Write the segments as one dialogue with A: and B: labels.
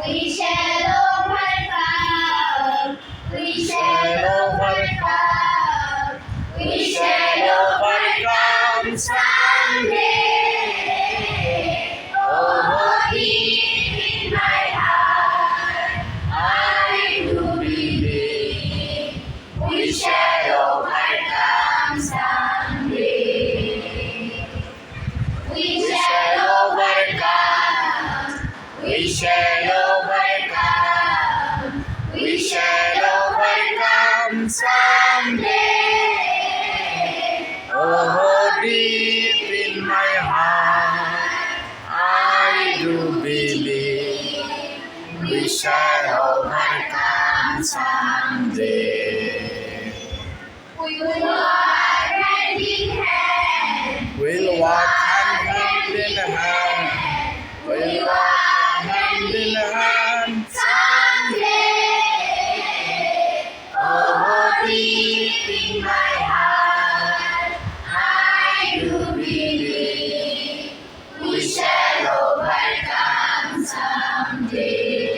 A: We shall overcome. We shall overcome. We shall overcome someday. Oh, deep in my heart, I do believe we shall overcome someday. We shall overcome. We shall overcome. We shall overcome someday. Oh, deep in my heart, I do believe we shall overcome someday. We will walk hand in hand. We'll walk hand in hand. We'll walk hand in hand someday. Oh, deep in my heart, I do believe we shall overcome someday.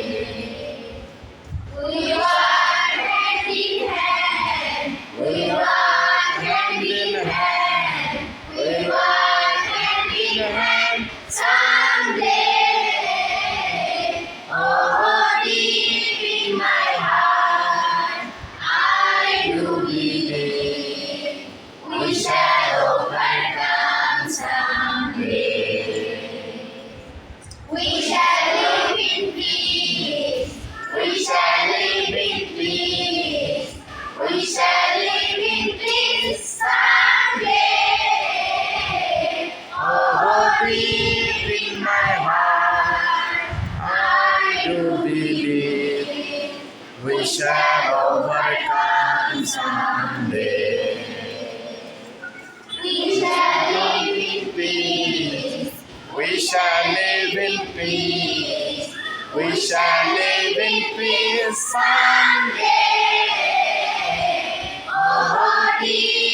A: We walk hand in hand. We walk hand in hand. We walk hand in hand someday. Oh, deep in my heart, I do believe we shall overcome someday. We shall live in peace. We shall live in peace. We shall live in peace someday. Oh, deep in my heart, I do believe we shall overcome someday. We shall live in peace. We shall live in peace. We shall live in peace someday. Oh, dear.